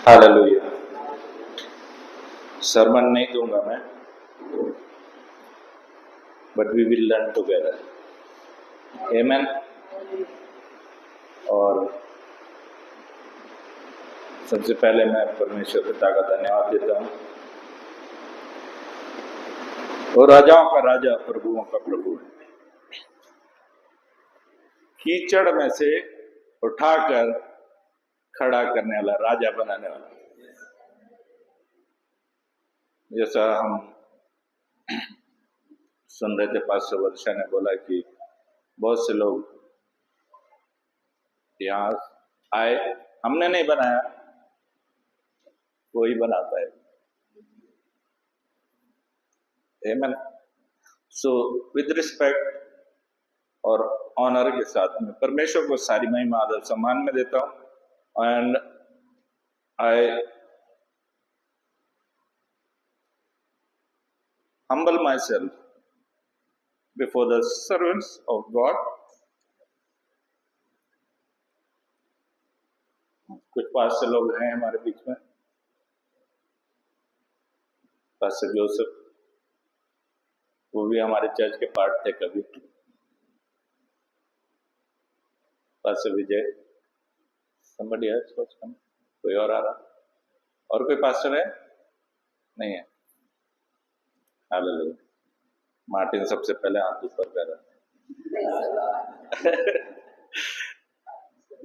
Hallelujah. Sarman नहीं दूंगा मैं, but we will learn together. Amen. और सबसे पहले मैं परमेश्वर पिता का धन्यवाद देता हूँ। वो राजाओं का राजा, प्रभुओं का प्रभु है। कीचड़ में से उठाकर खड़ा करने वाला, राजा बनाने वाला। जैसा हम सुन रहे थे, पास्टर वर्षा ने बोला कि बहुत से लोग यहाँ आए, हमने नहीं बनाया, कोई बनाता है। आमेन। सो विद रिस्पेक्ट और ऑनर के साथ में परमेश्वर को सारी महिमा आदर सम्मान में देता हूँ। And I humble myself before the servants of God. कुछ पास्टर लोग हैं हमारे बीच में। पास्टर जोसेफ, वो भी हमारे चर्च के पार्ट थे कभी। Pastor Vijay, somebody else was coming? कोई और आ रहा? और कोई पास्टर है? नहीं है। हालेलुया। मार्टिन सबसे पहले हाथ ऊपर कर रहा है।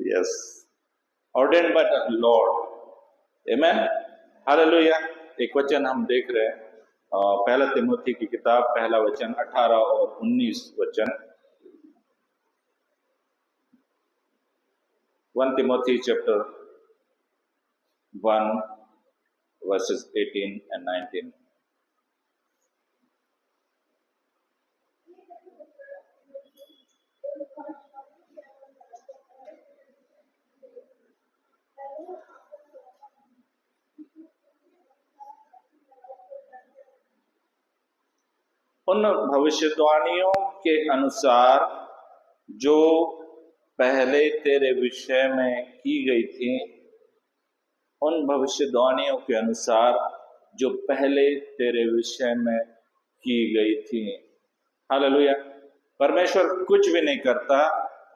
Yes, ordained by the Lord. Amen. Hallelujah. एक वचन हम देख रहे हैं, पहला तिमोथी की किताब, पहला वचन 18 और 19 वचन। 1 Timothy chapter 1 verses 18 and 19. उन भविष्यवाणियों के अनुसार जो पहले तेरे विषय में की गई थी, उन भविष्यवाणियों के अनुसार जो पहले तेरे विषय में की गई थी। हालेलुया। परमेश्वर कुछ भी नहीं करता।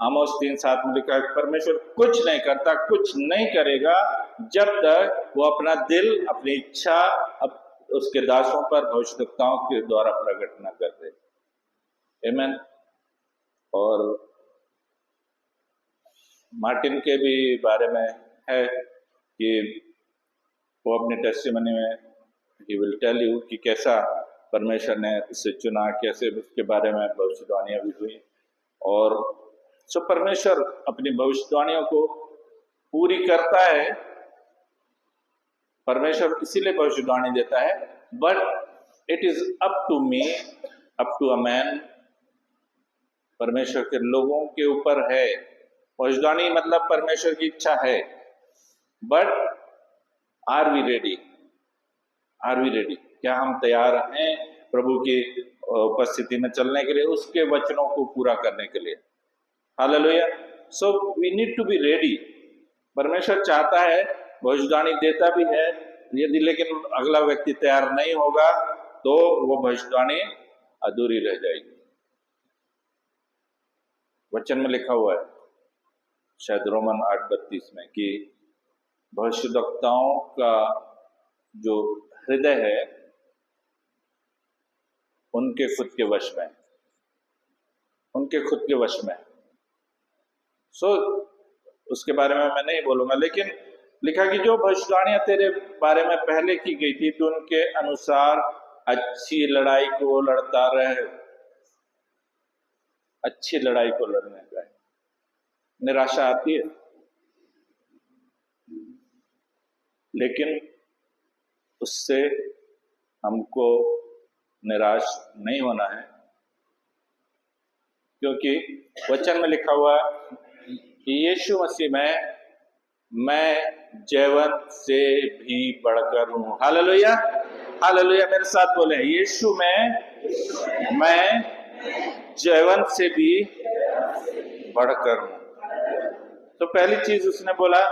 आमोस 3:7 में लिखा है, परमेश्वर कुछ नहीं करता, कुछ नहीं करेगा जब तक वो अपना दिल, अपनी इच्छा उसके दासों पर भविष्यवक्ताओं के द्वारा प्रकट न कर दे। आमेन। और मार्टिन के भी बारे में है कि वो अपने टेस्टिमनी में ही विल टेल यू कि कैसा परमेश्वर ने उसे चुना, कैसे उसके बारे में भविष्यवाणियां भी हुई। और सो परमेश्वर अपनी भविष्यवाणियों को पूरी करता है। परमेश्वर इसीलिए भविष्यवाणी देता है, but it is up to me, up to a man. परमेश्वर के लोगों के ऊपर है। भविष्यवाणी मतलब परमेश्वर की इच्छा है, but are we ready? Are we ready? क्या हम तैयार हैं प्रभु की उपस्थिति में चलने के लिए, उसके वचनों को पूरा करने के लिए? Hallelujah. So we need to be ready. परमेश्वर चाहता है, भविष्यवाणी देता भी है, यदि लेकिन अगला व्यक्ति तैयार नहीं होगा तो वो भविष्यवाणी अधूरी रह जाएगी। वचन में लिखा हुआ है, शायद रोमन 8:32 में, कि भविष्यवक्ताओं का जो हृदय है उनके खुद के वश में, उनके खुद के वश में। सो उसके बारे में मैं नहीं बोलूंगा, लेकिन लिखा कि जो भविष्यवाणियां तेरे बारे में पहले की गई थी, तो उनके अनुसार अच्छी लड़ाई को लड़ता रहे। अच्छी लड़ाई को लड़ने का। निराशा आती है, लेकिन उससे हमको निराश नहीं होना है, क्योंकि वचन में लिखा हुआ कि यीशु मसीह में मैं जीवन से भी बढ़कर हूं। हालेलुया। हालेलुया। मेरे साथ बोले, यीशु में मैं जीवन से भी बढ़कर हूं। तो पहली चीज उसने बोला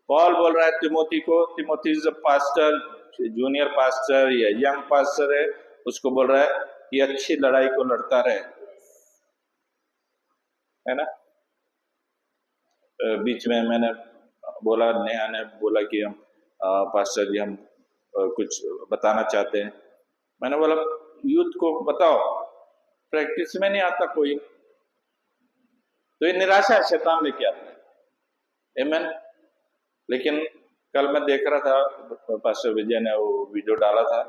पॉल बोल रहा है तिमोथी को, Timothy is a pastor, junior pastor या यंग पास्टर है, उसको बोल रहा है कि अच्छी लड़ाई को लड़ता रहे, है ना। बीच में मैंने बोला, नेहा ने बोला कि हम पास्टर जी हम कुछ बताना चाहते हैं। मैंने बोला यूथ को बताओ, प्रैक्टिस में नहीं आता कोई, तो ये निराशा शैतान लेके आता है। आमीन। लेकिन कल मैं देख रहा था, पास्टर विजय ने वो वीडियो डाला था,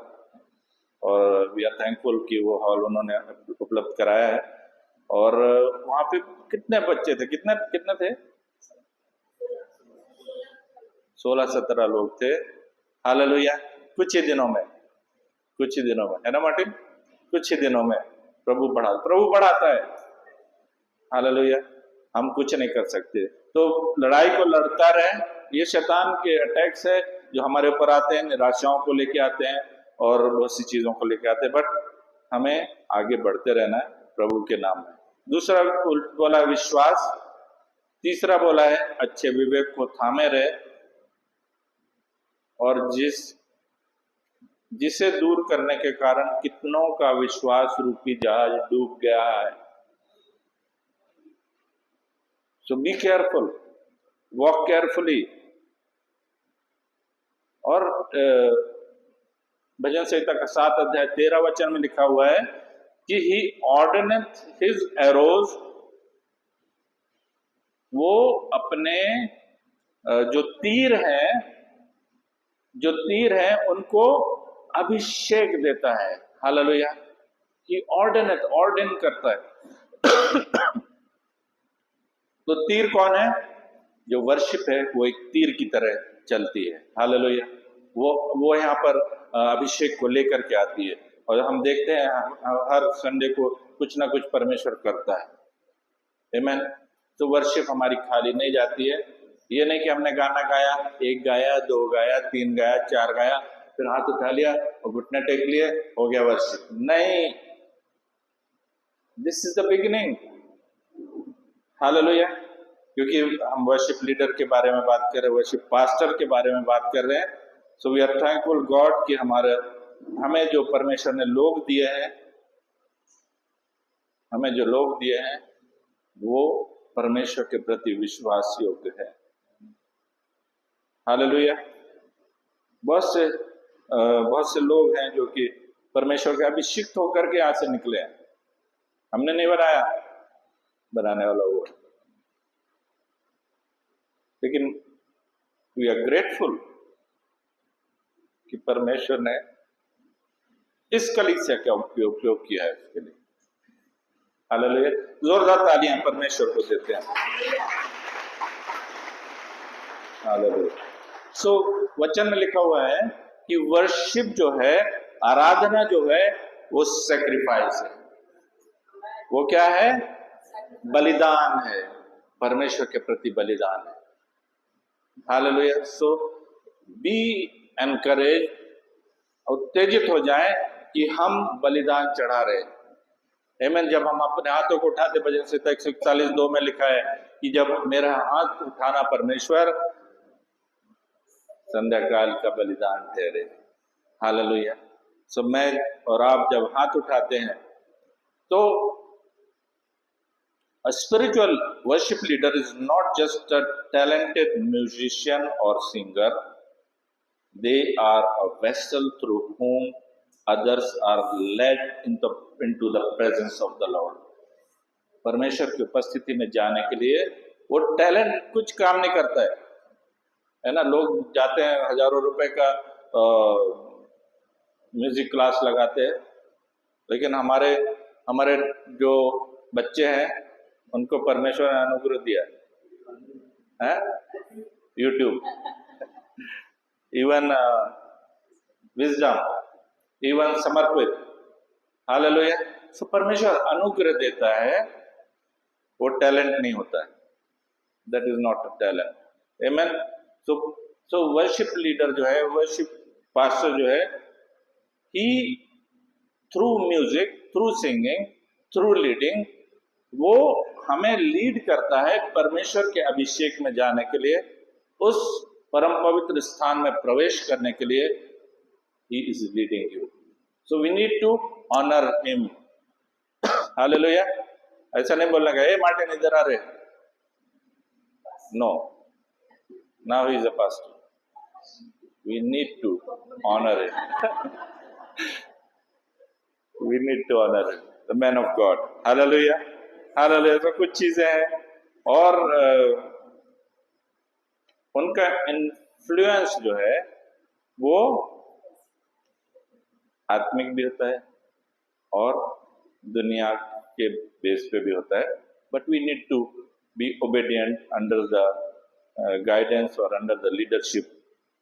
और वी आर थैंकफुल कि वो हॉल उन्होंने उपलब्ध कराया है। और वहां पे कितने बच्चे थे, कितने कितने थे, 16-17 लोग थे। हालेलुया। कुछ ही दिनों में, कुछ ही दिनों में, है ना मार्टिन, कुछ ही दिनों में प्रभु बढ़ाता है। हालेलुया। हम कुछ नहीं कर सकते, तो लड़ाई को लड़ता रहे। ये शैतान के अटैक्स है जो हमारे ऊपर आते हैं, निराशाओं को लेके आते हैं और बहुत सी चीजों को लेके आते हैं, बट हमें आगे बढ़ते रहना है प्रभु के नाम में। दूसरा बोला विश्वास, तीसरा बोला है अच्छे विवेक को थामे रहे, और जिसे दूर करने के कारण कितनों का विश्वास रूपी जहाज डूब गया है। सो बी केयरफुल, वॉक केयरफुली। और भजन संहिता का 7 अध्याय 13 वचन में लिखा हुआ है कि ही ऑर्डिनेट हिज एरोज, वो अपने जो तीर हैं उनको अभिषेक देता है। हालेलुया। कि ऑर्डिन करता है। तो तीर कौन है? जो वर्शिप है वो एक तीर की तरह चलती है। हालेलुया। वो यहाँ पर अभिषेक को लेकर के आती है, और हम देखते हैं हर संडे को कुछ ना कुछ परमेश्वर करता है। आमीन। तो वर्शिप हमारी खाली नहीं जाती है। ये नहीं कि हमने गाना गाया, 1 गाया, 2 गाया, 3 गाया, 4 गाया, फिर हाथ उठा लिया और घुटने टेक लिए, हो गया वर्शिप। नहीं, this is the beginning. Hallelujah. क्योंकि हम वर्शिप लीडर के बारे में बात कर रहे हैं, वर्शिप पास्टर के बारे में बात कर रहे हैं। So we are thankful God कि हमें जो परमेश्वर ने लोग दिए हैं, वो परमेश्वर के प्रति विश्वास योग्य है। हालेलुया। बहुत से लोग हैं जो कि परमेश्वर के अभिषिक्त होकर के यहाँ से निकले हैं। हमने नहीं बनाया, बनाने वाला वो। लेकिन वी आर ग्रेटफुल कि परमेश्वर ने इस कलीसिया का उपयोग किया है इसके लिए। हालेलुया। जोरदार तालियां परमेश्वर को देते हैं। हालेलुया। सो वचन में लिखा हुआ है कि वर्शिप जो है, आराधना जो है, वो सैक्रिफाइस है। वो क्या है? बलिदान है, परमेश्वर के प्रति बलिदान है। हालेलुया। सो बी एनकरेज, उत्तेजित हो जाए कि हम बलिदान चढ़ा रहे। आमीन। जब हम अपने हाथों को उठाते, भजन संहिता 141:2 में लिखा है कि जब मेरा हाथ उठाना परमेश्वर संध्या काल का बलिदान ठहरे। हालेलुया। सो मैं और आप जब हाथ उठाते हैं, तो a spiritual worship leader is not just a talented musician or singer. They are a vessel through whom others are led into the presence of the Lord. परमेश्वर की उपस्थिति में जाने के लिए वो टैलेंट कुछ काम नहीं करता है ना। लोग जाते हैं, हजारों रुपए का म्यूजिक क्लास लगाते हैं, लेकिन हमारे जो बच्चे हैं उनको परमेश्वर ने अनुग्रह दिया है, यूट्यूब, इवन विजडम, इवन समर्पित। हालेलुया। सो परमेश्वर अनुग्रह देता है, वो टैलेंट नहीं होता है। That is not a talent. आमीन। सो वर्शिप लीडर जो है, वर्शिप पास्टर जो है, he through music, through singing, through leading, वो हमें लीड करता है परमेश्वर के अभिषेक में जाने के लिए, उस परम पवित्र स्थान में प्रवेश करने के लिए he is leading you. So we need to honor him. Hallelujah. ऐसा नहीं बोलना का ए मार्टिन इधर आ रहे, no, now he is a pastor, we need to honor him. we need to honor him, the man of God. Hallelujah, hallelujah. तो कुछ चीजें हैं और उनका इन्फ्लुएंस जो है वो आत्मिक भी होता है और दुनिया के बेस पे भी होता है, but we need to be obedient under the guidance और अंडर द लीडरशिप,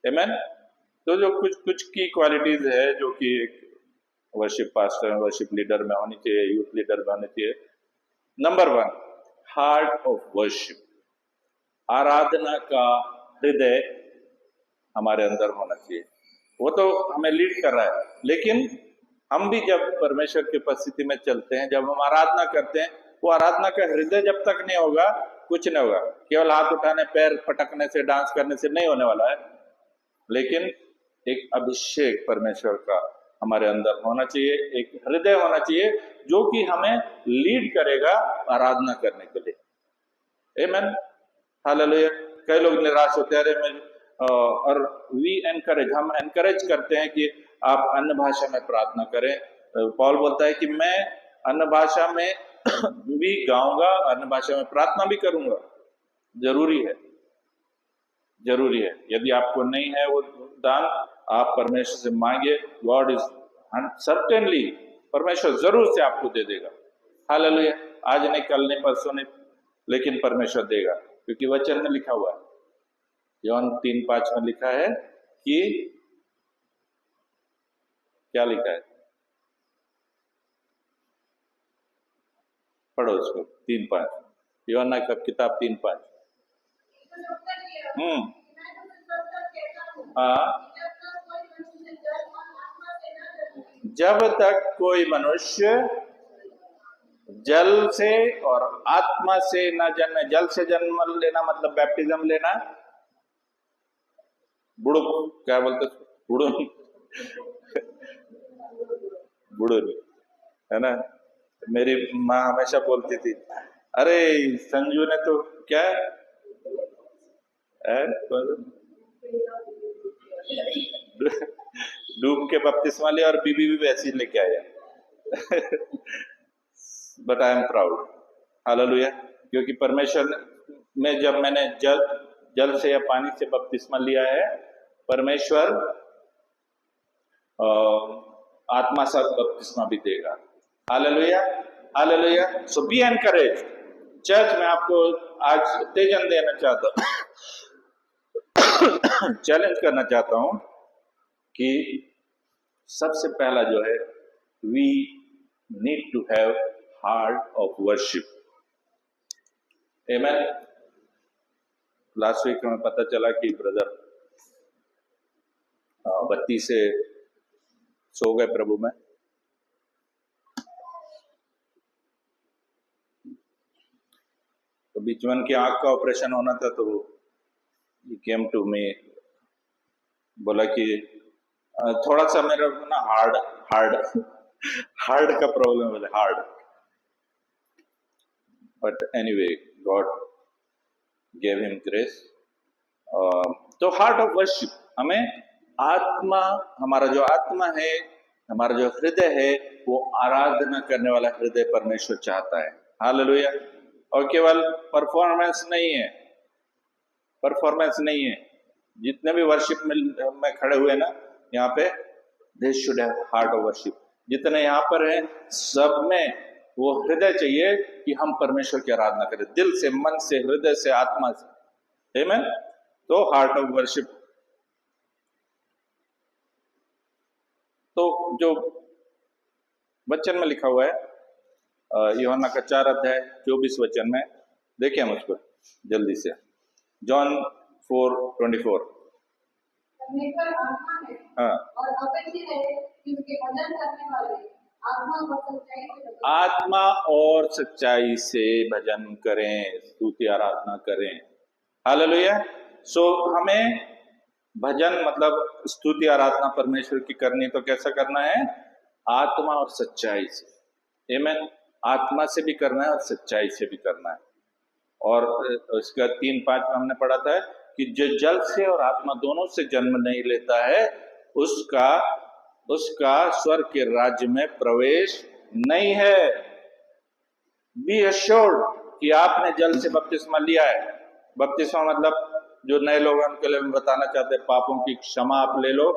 आमेन। तो जो कुछ कुछ की क्वालिटीज है जो कि एक वर्शिप पास्टर, वर्शिप लीडर में होनी चाहिए, यूथ लीडर में होनी चाहिए। नंबर 1, हार्ट ऑफ वर्शिप, आराधना का हृदय हमारे अंदर होना चाहिए। वो तो हमें लीड कर रहा है, लेकिन हम भी जब परमेश्वर की उपस्थिति में चलते हैं, जब हम आराधना करते हैं, वो आराधना का हृदय जब तक नहीं होगा कुछ नहीं होगा। केवल हाथ उठाने, पैर पटकने से, डांस करने से नहीं होने वाला है, लेकिन एक अभिषेक परमेश्वर का हमारे अंदर होना चाहिए, एक हृदय होना चाहिए जो कि हमें लीड करेगा आराधना करने के लिए, आमेन, हालेलुया। कई लोग निराश होते हैं, अरे और वी एनकरेज, हम एनकरेज करते हैं कि आप अन्य भाषा में प्रार्थना करें। पौल बोलता है कि मैं अन्य भाषा में भी गाऊंगा, अन्य भाषा में प्रार्थना भी करूंगा। जरूरी है, जरूरी है। यदि आपको नहीं है वो दान, आप परमेश्वर से मांगिए, गॉड इज सर्टेनली, परमेश्वर जरूर से आपको दे देगा। हालेलुया। आज नहीं, कल नहीं, परसों नहीं, लेकिन परमेश्वर देगा, क्योंकि वचन में लिखा हुआ है, यूहन्ना 3:5 में लिखा है कि क्या लिखा है, पढ़ो उसको, 3:5, यूहन्ना का किताब 3:5। हाँ, जब तक कोई मनुष्य जल से और आत्मा से न जन्मे, जल से जन्म लेना मतलब बैप्टिज्म लेना, बुड़ुक, क्या बोलते, बुड़ुन, बुड़ुन, है ना। मेरी माँ हमेशा बोलती थी, अरे संजू ने तो क्या है, डूब के बपतिस्मा लिया और बीबी भी वैसी लेके आया। But I am proud, hallelujah, क्योंकि परमेश्वर में जब मैंने जल से या पानी से बपतिस्मा लिया है, परमेश्वर आत्मा से बपतिस्मा भी देगा। Hallelujah, hallelujah. So be encourage. Church में आपको आज उत्तेजन देना चाहता हूं, चैलेंज करना चाहता हूं कि सबसे पहला जो है, we need to have heart of worship, amen. Last week हमें पता चला कि ब्रदर बत्ती से सो गए प्रभु में। तो बीच में उनकी आंख का ऑपरेशन होना था, तो ही केम टू मी, बोला कि थोड़ा सा मेरा ना हार्ड का प्रॉब्लम है, hard. But anyway, God gave him grace. तो हार्ट ऑफ वर्शिप, हमें आत्मा, हमारा जो आत्मा है, हमारा जो हृदय है, वो आराधना करने वाला हृदय परमेश्वर चाहता है। हालेलुया। और केवल परफॉर्मेंस नहीं है, परफॉर्मेंस नहीं है। जितने भी वर्शिप में खड़े हुए ना यहाँ पे, they should have heart of worship. जितने यहाँ पर हैं, सब में वो हृदय चाहिए कि हम परमेश्वर की आराधना करें, दिल से, मन से, हृदय से, आत्मा से, आमेन। तो हार्ट ऑफ वर्शिप, तो जो वचन में लिखा हुआ है यूहन्ना का 4:24 में, देखिए हम उसको जल्दी से, जॉन 4:24। हाँ, आत्मा और सच्चाई से भजन करें, स्तुति आराधना करें। हालेलुया। सो हमें भजन मतलब स्तुति आराधना परमेश्वर की करनी, तो कैसा करना है? आत्मा और सच्चाई से। आमीन। आत्मा से भी करना है और सच्चाई से भी करना है। और इसका 3:5 में हमने पढ़ा था कि जो जल से और आत्मा दोनों से जन्म नहीं लेता है उसका स्वर्ग के राज्य में प्रवेश नहीं है। बी एश्योर्ड कि आपने जल से बपतिस्मा लिया है। बपतिस्मा मतलब जो नए लोग हैं उनके लिए मैं बताना चाहते हैं, पापों की क्षमा आप ले लो,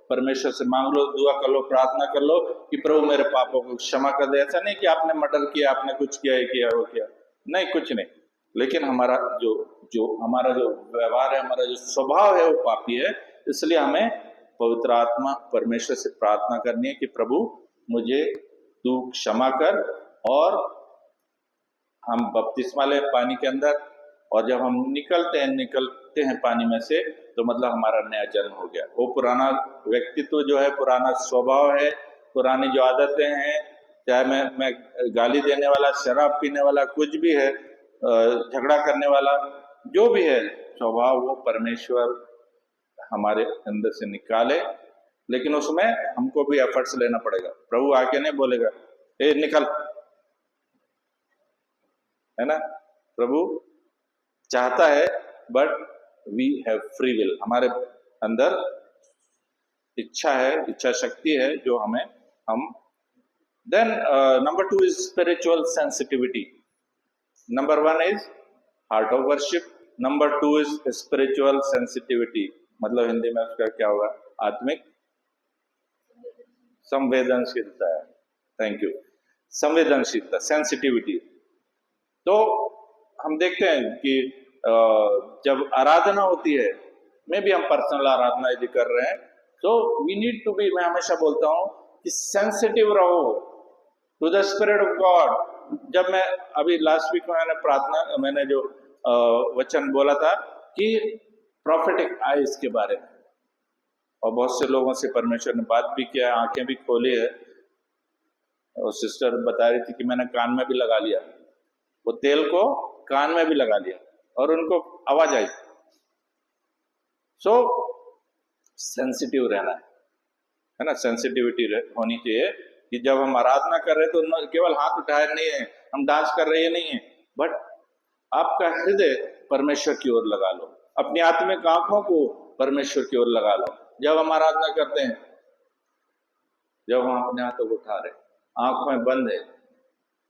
परमेश्वर से मांग लो, दुआ कर लो, प्रार्थना कर लो कि प्रभु मेरे पापों को क्षमा कर दे। ऐसा नहीं कि आपने मर्डर किया, आपने कुछ किया, ये किया, वो किया, नहीं, कुछ नहीं। लेकिन हमारा हमारा जो व्यवहार है, हमारा जो स्वभाव है वो पापी है। इसलिए हमें पवित्र आत्मा परमेश्वर से प्रार्थना करनी है कि प्रभु मुझे तू क्षमा कर। और हम बपतिस्मा ले पानी के अंदर, और जब हम निकलते हैं पानी में से, तो मतलब हमारा नया जन्म हो गया। वो पुराना व्यक्तित्व जो है, पुराना स्वभाव है, पुरानी जो आदतें हैं, चाहे मैं गाली देने वाला, शराब पीने वाला, कुछ भी है, झगड़ा करने वाला, जो भी है स्वभाव, वो परमेश्वर हमारे अंदर से निकाले। लेकिन उसमें हमको भी एफर्ट्स लेना पड़ेगा। प्रभु आके नहीं बोलेगा ए निकल, है ना। प्रभु चाहता है, but we have free will. हमारे अंदर इच्छा है, इच्छा शक्ति है जो हम then number 2 is spiritual sensitivity. Number 1 is heart of worship, number 2 is spiritual sensitivity. मतलब हिंदी में उसका क्या होगा? आत्मिक संवेदनशीलता है। Thank you. संवेदनशीलता, सेंसिटिविटी। तो हम देखते हैं कि जब आराधना होती है, में भी हम पर्सनल आराधना यदि कर रहे हैं, तो वी नीड टू बी, मैं हमेशा बोलता हूं कि सेंसिटिव रहो to the spirit of God. जब मैं अभी लास्ट वीक में मैंने जो वचन बोला था कि प्रॉफिटिक आइज के बारे में, और बहुत से लोगों से परमेश्वर ने बात भी किया, आंखें भी खोली है। और सिस्टर बता रही थी कि मैंने कान में भी लगा लिया, वो तेल को कान में भी लगा लिया और उनको आवाज आई। सो सेंसिटिव रहना है ना, सेंसिटिविटी होनी चाहिए कि जब हम आराधना कर रहे हैं तो केवल हाथ उठाए नहीं है, हम डांस कर रहे हैं नहीं है, बट आपका हृदय परमेश्वर की ओर लगा लो, अपनी आत्मिक आंखों को परमेश्वर की ओर लगा लो। जब हम आराधना करते हैं, जब हम अपने हाथों को उठा रहे, आंखें बंद है,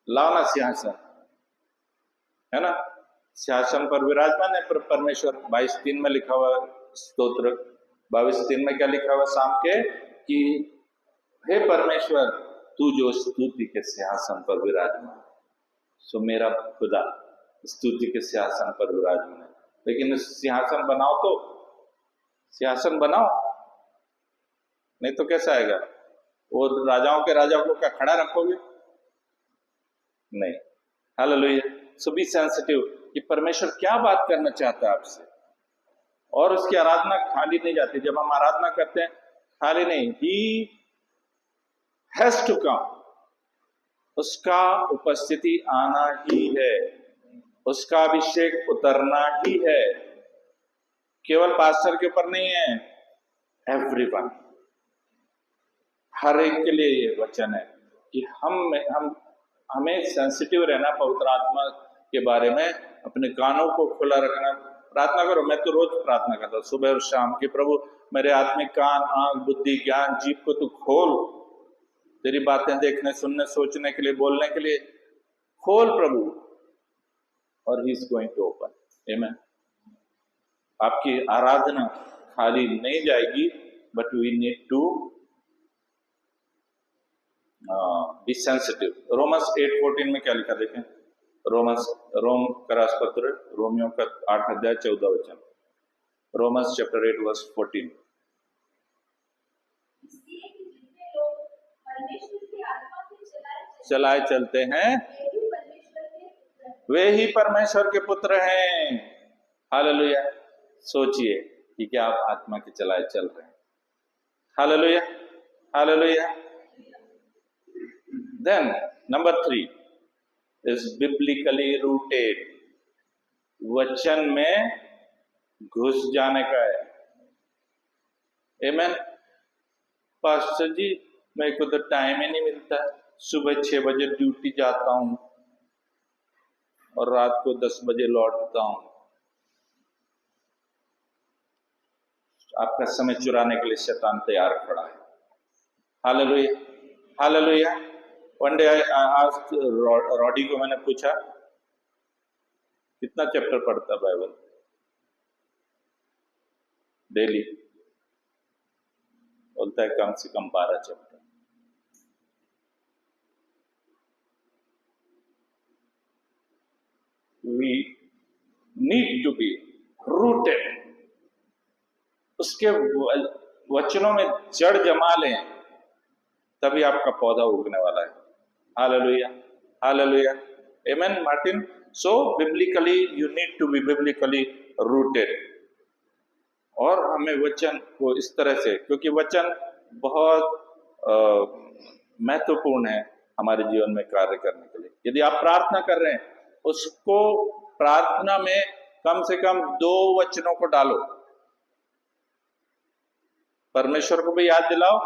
लाना सिंहासन, है ना, सिंहासन पर विराजमान है परमेश्वर। 22:3 में लिखा हुआ स्तोत्र 22:3 में क्या लिखा हुआ शाम के, कि हे परमेश्वर तू जो स्तुति के सिंहासन पर विराजमान, सो मेरा खुदा स्तुति के सिंहासन पर विराजमान है। लेकिन सिंहासन बनाओ, तो सिंहासन बनाओ, नहीं तो कैसा आएगा? वो राजाओं के राजा को क्या खड़ा रखोगे? नहीं। हालेलुया। सो बी सेंसिटिव कि परमेश्वर क्या बात करना चाहता है आपसे। और उसकी आराधना खाली नहीं जाती। जब हम आराधना करते हैं, खाली नहीं, ही हैज टू कम, उसका उपस्थिति आना ही है, उसका अभिषेक उतरना ही है। केवल पास्टर के ऊपर नहीं है, एवरीवन, हर एक के लिए ये वचन है कि हमें सेंसिटिव रहना पवित्र आत्मा के बारे में, अपने कानों को खुला रखना। प्रार्थना करो, मैं तो रोज प्रार्थना करता हूँ सुबह और शाम की, प्रभु मेरे आत्मिक कान, आंख, बुद्धि, ज्ञान, जीभ को तू खोल, तेरी बातें देखने, सुनने, सोचने के लिए, बोलने के लिए खोल प्रभु, और he is going to open. आमीन। आपकी आराधना खाली नहीं जाएगी, but we need to be sensitive. Romans 8:14 में क्या लिखा देखें? रोम का राजपत्र, रोमियो का 8 अध्याय 14 वचन। Romans chapter 8 verse 14। चलाए चलते हैं, वे ही परमेश्वर के पुत्र हैं। हालेलुया। सोचिए कि क्या आप आत्मा के चलाए चल रहे हैं? Hallelujah, hallelujah. Then number 3 is biblically rooted। वचन में घुस जाने का है। आमेन। पास्टर जी मेरे को तो टाइम ही नहीं मिलता, सुबह 6 बजे ड्यूटी जाता हूँ और रात को 10 बजे लौटता हूँ। आपका समय चुराने के लिए शैतान तैयार खड़ा है। Hallelujah, hallelujah. वन डे आज रॉडी को मैंने पूछा कितना चैप्टर पढ़ता बाइबल डेली? बोलता है कम से कम 12 chapter. We need to be rooted, उसके वचनों में जड़ जमा लें, तभी आपका पौधा उगने वाला है। Hallelujah, hallelujah, amen Martin. So biblically you need to be biblically rooted. और हमें वचन को इस तरह से, क्योंकि वचन बहुत महत्वपूर्ण है हमारे जीवन में कार्य करने के लिए। यदि आप प्रार्थना कर रहे हैं, उसको प्रार्थना में कम से कम 2 वचनों को डालो, परमेश्वर को भी याद दिलाओ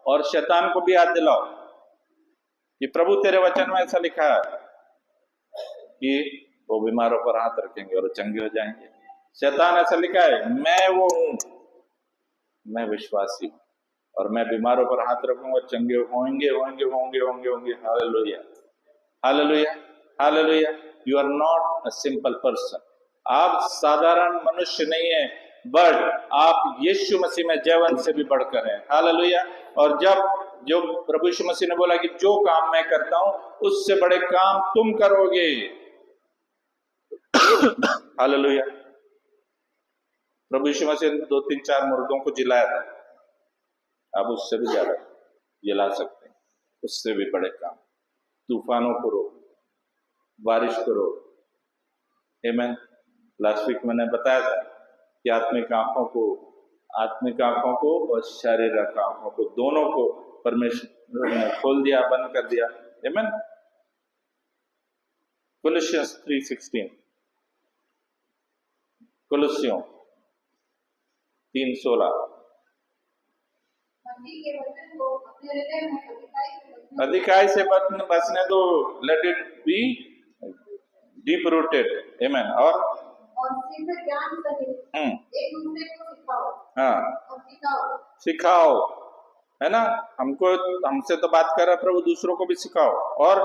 और शैतान को भी याद दिलाओ कि प्रभु तेरे वचन में ऐसा लिखा है कि वो बीमारों पर हाथ रखेंगे और चंगे हो जाएंगे। शैतान ऐसा लिखा है, मैं वो हूं, मैं विश्वासी हूं और मैं बीमारों पर हाथ रखूंगा, चंगे होंगे होंगे होंगे होंगे होंगे। Hallelujah, hallelujah, hallelujah. You are not a simple person, आप साधारण मनुष्य नहीं है, बट आप यीशु मसीह में जयवंत से भी बढ़कर हैं। हालेलुया। और जब जो प्रभु यीशु मसीह ने बोला कि जो काम मैं करता हूं उससे बड़े काम तुम करोगे। हालेलुया। प्रभु यीशु मसीह ने 2-3-4 मुर्दों को जिलाया था, आप उससे भी ज्यादा जिला सकते हैं, उससे भी बड़े काम। तूफानों को रोक, बारिश को रोक। आमेन। लास्ट वीक मैंने बताया था कि आत्मिक आंखों को और शारीरिक आंखों को, दोनों को परमेश्वर ने खोल दिया, बंद कर दिया। आमेन। कोलोसियंस 3:16, कोलोसियों 3:16। अधिकाई से बसने दो, let it be deep rooted. Amen. और ज्ञान सहित एक दूसरे को सिखाओ। हाँ, सिखाओ, है ना। हमसे तो बात कर रहा प्रभु, दूसरों को भी सिखाओ और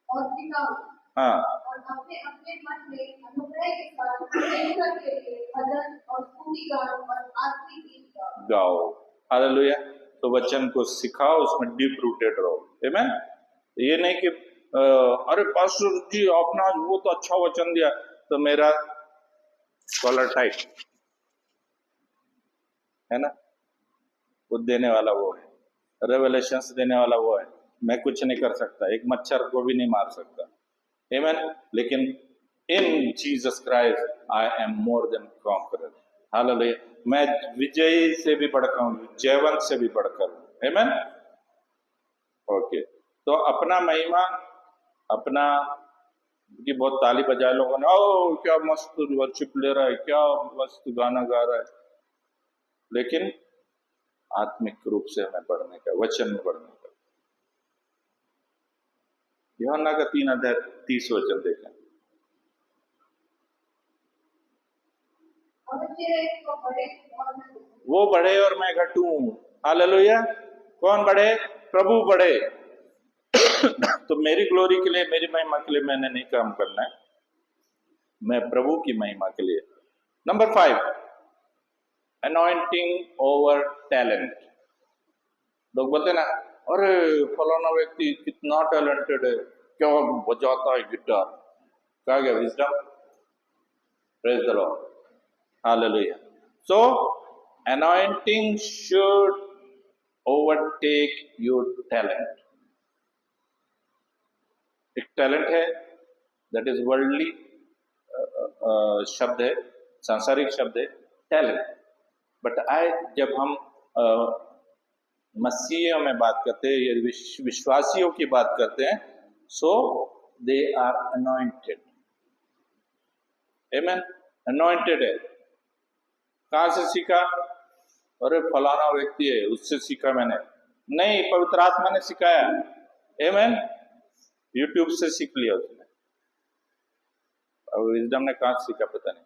सिखाओ। हाँ, और अपने अपने मन में अनुग्रह के साथ परमेश्वर के लिए भजन और स्तुति गाओ और आत्मिक गीत गाओ। हालेलुया। तो वचन को सिखाओ, उसमें डीप रूटेड रहो। आमेन। ये नहीं कि अरे पास्टर जी आपने आज वो तो अच्छा वचन दिया, तो मेरा कॉलर टाइट है ना, वो देने वाला वो है, रेवलेशंस देने वाला वो है। मैं कुछ नहीं कर सकता, एक मच्छर को भी नहीं मार सकता। आमेन। लेकिन इन Jesus Christ I am more than conqueror. Hallelujah. मैं विजयी से भी बढ़कर हूं, जयवंत से भी बढ़कर हूं। आमेन। ओके, तो अपना महिमा, अपना की बहुत ताली बजाए लोगों ने, ओ क्या मस्त वर्शिप ले रहा है, क्या मस्त गाना गा रहा है, लेकिन आत्मिक रूप से हमें बढ़ने का, वचन में बढ़ने का। यूहन्ना का 3:30 वचन देखें। वो बढ़े और मैं घटूं। हालेलुया। कौन बढ़े? प्रभु बढ़े। तो मेरी ग्लोरी के लिए, मेरी महिमा के लिए मैंने नहीं काम करना है, मैं प्रभु की महिमा के लिए। Number 5, anointing over talent. लोग बोलते ना, अरे फलाना व्यक्ति कितना टैलेंटेड है, क्या बजाता है गिटार। कहा गया wisdom. Praise the Lord. Hallelujah. So anointing should overtake your talent. एक टैलेंट है, दैट इज वर्ल्डली शब्द है, सांसारिक शब्द है टैलेंट। बट जब हम मसीहियों में बात करते हैं या विश्वासियों की बात करते हैं, so they are anointed. Amen. Anointed है। कहां से सीखा? अरे फलाना व्यक्ति है उससे सीखा मैंने, नहीं, पवित्र आत्मा ने सिखाया। आमेन। यूट्यूब से सीख लिया उसने, और विजडम ने कहाँ से सीखा पता नहीं।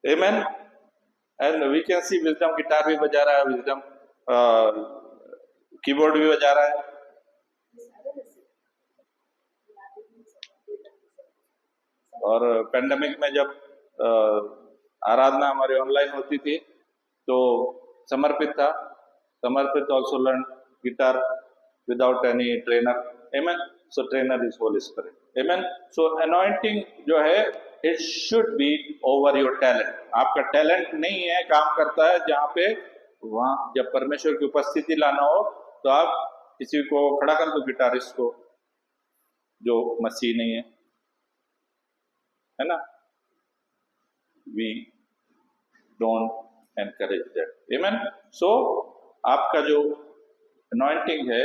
Amen. And we can see wisdom guitar भी बजा रहा है, विजडम कीबोर्ड भी बजा रहा है। और पेंडेमिक में जब आराधना हमारी ऑनलाइन होती थी तो समर्पित था, समर्पित also learn guitar without any trainer. Amen. So trainer is Holi spirit. Amen. So anointing जो है it should be over your talent. आपका टैलेंट नहीं है, काम करता है जहाँ पे, वहां जब परमेश्वर की उपस्थिति लाना हो तो आप किसी को खड़ा कर दो, गिटारिस्ट को जो मसीह नहीं है ना। We don't encourage that. Amen. So आपका जो अनॉइंटिंग है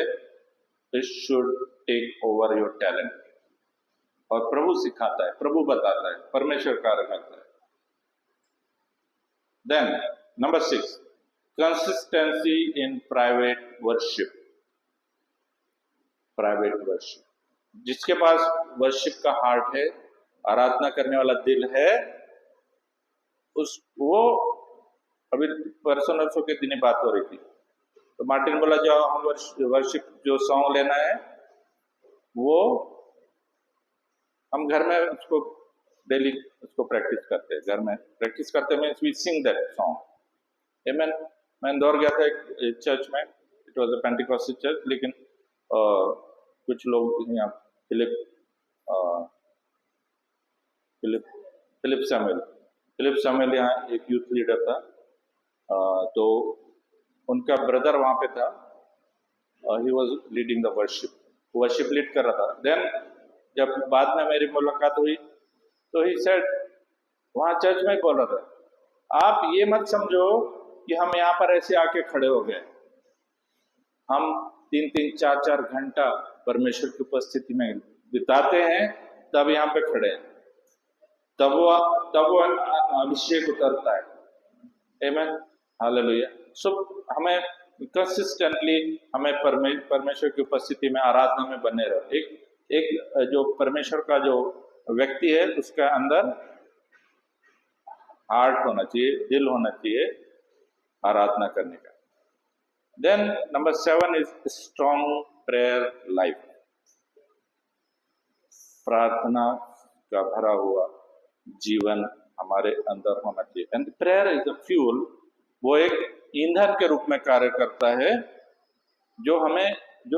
it should take over your talent. और प्रभु सिखाता है, प्रभु बताता है, परमेश्वर कार्य करता है। Then number 6, consistency in private worship. Private worship, जिसके पास वर्शिप का हार्ट है, आराधना करने वाला दिल है, उस वो अभी परसों नरसों के दिन बात हो रही थी तो मार्टिन बोला जाओ हम वर्शिप जो सॉन्ग लेना है वो हम घर में उसको डेली उसको प्रैक्टिस करते हैं, घर में प्रैक्टिस करते means we sing that song. Amen. मैं इंदौर गया था एक चर्च में, it was a Pentecostal church, लेकिन कुछ लोग यहाँ फिलिप सैमुअल यहाँ एक यूथ लीडर था, तो उनका ब्रदर वहां पे था, he was leading the worship lead कर रहा था। देन जब बाद में मेरी मुलाकात हुई तो ही सेड, वहां चर्च में बोल रहा था, आप ये मत समझो कि हम यहाँ पर ऐसे आके खड़े हो गए, हम 3-3, 4-4 घंटा परमेश्वर की उपस्थिति में बिताते हैं तब यहाँ पे खड़े हैं, तब वो अभिषेक उतरता है। आमेन। हालेलुया। सो हमें कंसिस्टेंटली हमें परमेश्वर की उपस्थिति में आराधना में बने रहो। एक जो परमेश्वर का जो व्यक्ति है उसका अंदर हार्ट होना चाहिए, दिल होना चाहिए आराधना करने का। Then number 7 is strong prayer life. प्रार्थना का भरा हुआ जीवन हमारे अंदर होना चाहिए। And prayer is a fuel, वो एक ईंधन के रूप में कार्य करता है जो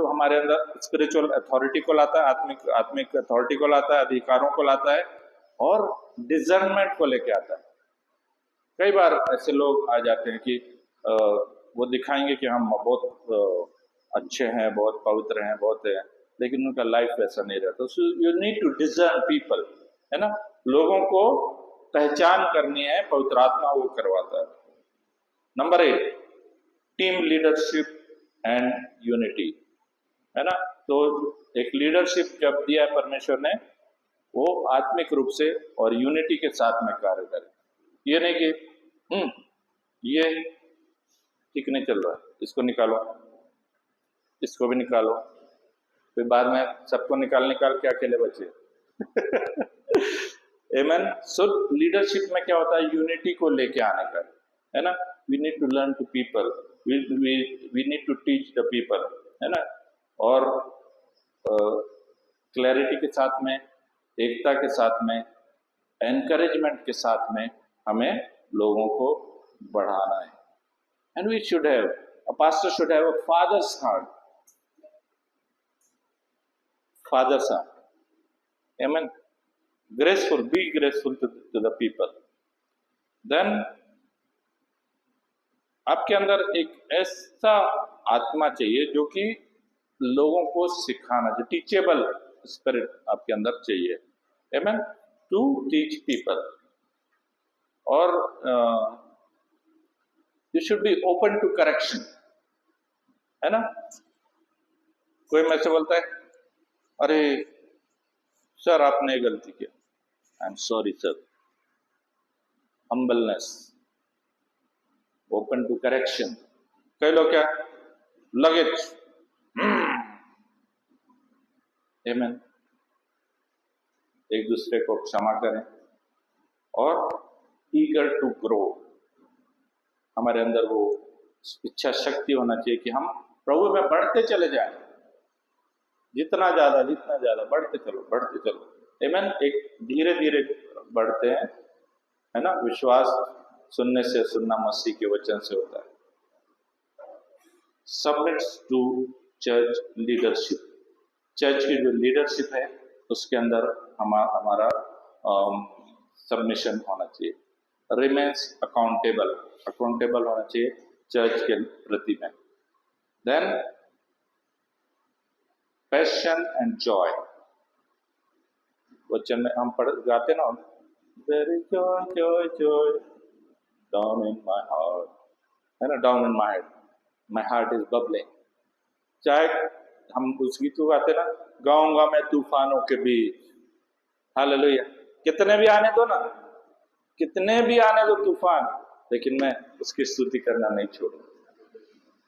हमारे अंदर स्पिरिचुअल अथॉरिटी को लाता है, आत्मिक अथॉरिटी को लाता है, अधिकारों को लाता है और डिजर्नमेंट को लेके आता है। कई बार ऐसे लोग आ जाते हैं कि वो दिखाएंगे कि हम बहुत अच्छे हैं, बहुत पवित्र हैं, बहुत है, लेकिन उनका लाइफ वैसा नहीं रहता। So you need to discern people, है ना। लोगों को पहचान करनी है, पवित्र आत्मा वो करवाता है। Number 8, team leadership and unity, है ना। तो एक लीडरशिप जब दिया है परमेश्वर ने, वो आत्मिक रूप से और यूनिटी के साथ में कार्य करे। ये नहीं कि ये ठीक नहीं चल रहा, इसको निकालो, इसको भी निकालो, फिर बाद में सबको निकाल के अकेले बचे। आमेन। सो लीडरशिप में क्या होता है, यूनिटी को लेके आने का, है ना। We need to learn to people, we need to teach the people, है ना। और क्लैरिटी के साथ में, एकता के साथ में, एनकरेजमेंट के साथ में हमें लोगों को बढ़ाना है। And we should have, a pastor should have a father's heart, father's heart. Amen. Graceful, be graceful to the people. Then आपके अंदर एक ऐसा आत्मा चाहिए जो कि लोगों को सिखाना चाहिए, टीचेबल स्पिरिट आपके अंदर चाहिए। Amen. To teach people. और you should be open to correction, है ना। कोई मेरे से बोलता है, अरे सर आपने गलती किया, I am sorry sir, humbleness, open to correction. कई लोग क्या लगेज, आमीन, एक दूसरे को क्षमा करें और ईगर टू ग्रो, हमारे अंदर वो इच्छा शक्ति होना चाहिए कि हम प्रभु में बढ़ते चले जाएं, जितना ज्यादा बढ़ते चलो आमीन। एक धीरे धीरे बढ़ते हैं, है ना। विश्वास सुनने से, सुनना मसीह के वचन से होता है। Submits to church leadership, church की जो लीडरशिप है उसके अंदर हमारा सबमिशन होना चाहिए। रिमेन्स अकाउंटेबल होना चाहिए चर्च के प्रति में। देन पैशन एंड जॉय, वचन में हम गाते ना, there is joy joy joy down in my heart, है ना, down in my heart is bubbling. चाहे हम उस गीत को गाते ना, गाऊंगा मैं तूफानों के बीच, हालेलुया, कितने भी आने दो ना, कितने भी आने दो तूफान, लेकिन मैं उसकी स्तुति करना नहीं छोड़ूंगा,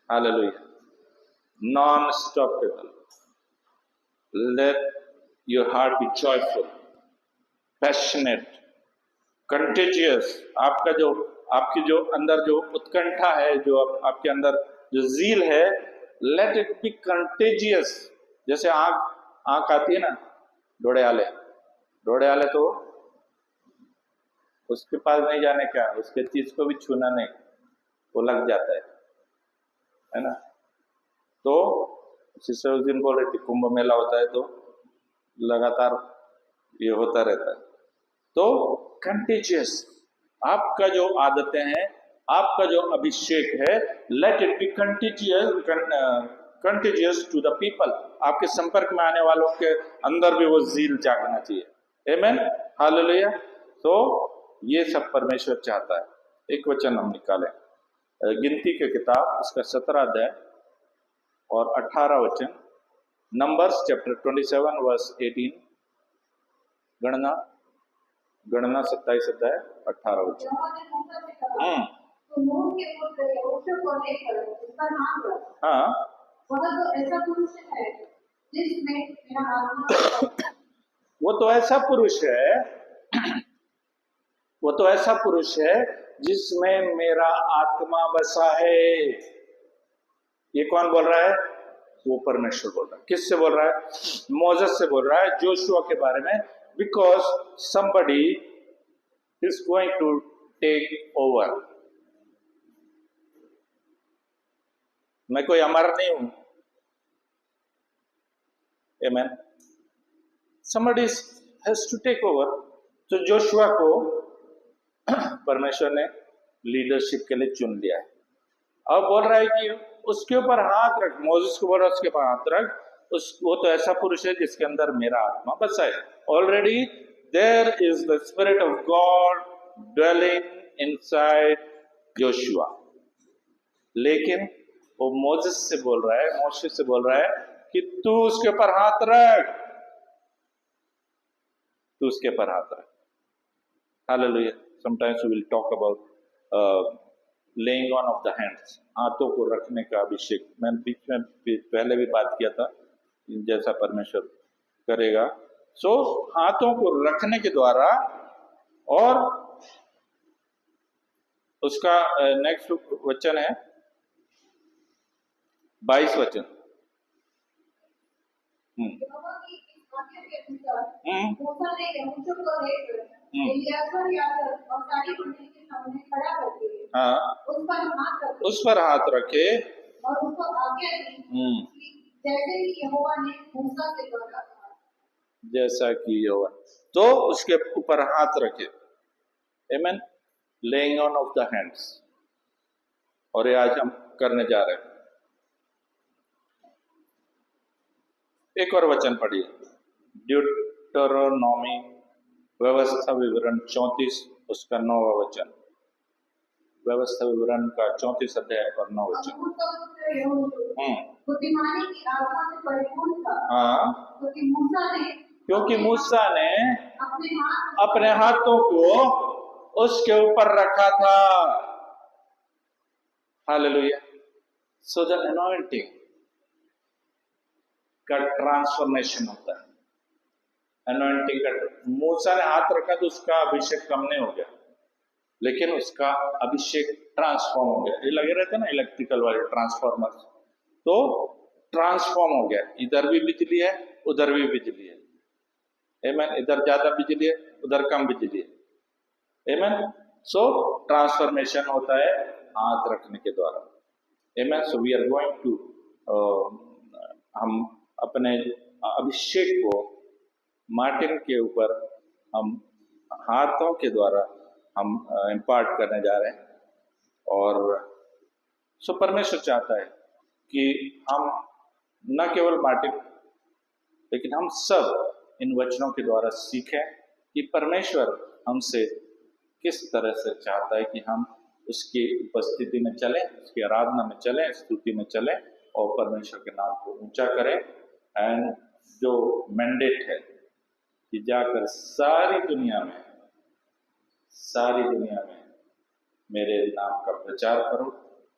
hallelujah. Non stoppable, let your heart be joyful, passionate, contagious, आपकी जो अंदर जो उत्कंठा है, जो आपके अंदर जो ज़ील है, let it be contagious। जैसे आँख आती है ना, डोड़े आले तो उसके पास नहीं जाने का, उसके चीज को भी छूना नहीं, वो लग जाता है ना। तो सिस्टर उस दिन बोल रही थी, कुंभ मेला होता है तो लगातार ये होता रहता है। तो कंटेजियस, आपका जो आदतें हैं, आपका जो अभिषेक है, let it be contagious to the people. आपके संपर्क में आने वालों के अंदर भी वो जील जागना चाहिए, आमेन, हालेलुया। तो ये सब परमेश्वर चाहता है। एक वचन हम निकालें, गिनती के किताब उसका 17 अध्याय और 18 वचन, नंबर्स चैप्टर 27 वर्स 18, गणना 27 अध्याय 18 वचन। हाँ, वो तो ऐसा पुरुष है जिसमें मेरा आत्मा बसा है। ये कौन बोल रहा है? वो परमेश्वर बोल रहा है। किससे बोल रहा है? मोसेस से बोल रहा है, जोशुआ के बारे में। Because somebody is going to take over। मैं कोई अमर नहीं हूं, आमेन। somebody has to take over। तो जोशुआ को परमेश्वर ने लीडरशिप के लिए चुन लिया है। अब बोल रहा है कि उसके ऊपर हाथ रख, मोसेस को बोल रहा है उसके ऊपर हाथ रख, वो तो ऐसा पुरुष है जिसके अंदर मेरा आत्मा बसा है। Already there is the spirit of God dwelling inside Joshua. लेकिन वो मोसेस से बोल रहा है कि तू उसके ऊपर हाथ रख, तू उसके ऊपर हाथ रख, hallelujah. Sometimes we will talk about laying on of the hands, हाथों को रखने का अभिषेक। मैंने बीच में पहले भी बात किया था, जैसा परमेश्वर करेगा। सो हाथों को रखने के द्वारा, और उसका नेक्स्ट वचन है 22 वचन। हाँ, उस पर हाथ रखे और उसको आज्ञा दी, जैसा कि यहोवा, तो उसके ऊपर हाथ रखे, amen, laying on of the hands. और ये आज हम करने जा रहे हैं। एक और वचन पढ़िए, ड्यूटरोनॉमी व्यवस्था विवरण 34 उसका 9वां वचन। व्यवस्था विवरण का 34 अध्याय और 9 वचन। हाँ, क्योंकि मूसा ने अपने हाथों को उसके ऊपर रखा था। हालेलुया. सो द अनॉइंटिंग का ट्रांसफॉर्मेशन होता है. अनॉइंटिंग का, मूसा ने हाथ रखा तो उसका अभिषेक कम नहीं हो गया, लेकिन उसका अभिषेक ट्रांसफॉर्म हो गया. ये लगे रहते ना इलेक्ट्रिकल वाले ट्रांसफॉर्मर, तो ट्रांसफॉर्म हो गया. इधर भी बिजली है, उधर भी बिजली है. आमेन. इधर ज्यादा बिजली है, उधर कम बिजली है. आमेन. सो ट्रांसफॉर्मेशन होता है हाथ रखने के द्वारा. Amen. So we are going to, हम अपने अभिषेक को मार्टिन के ऊपर हम हाथों के द्वारा हम इम्पार्ट करने जा रहे हैं. और सो परमेश्वर चाहता है कि हम न केवल मार्टिन, लेकिन हम सब इन वचनों के द्वारा सीखें कि परमेश्वर हमसे किस तरह से चाहता है कि हम उसकी उपस्थिति में चलें, उसकी आराधना में चलें, स्तुति में चलें और परमेश्वर के नाम को ऊंचा करें. एंड जो मैंडेट है कि जाकर सारी दुनिया में मेरे नाम का प्रचार करो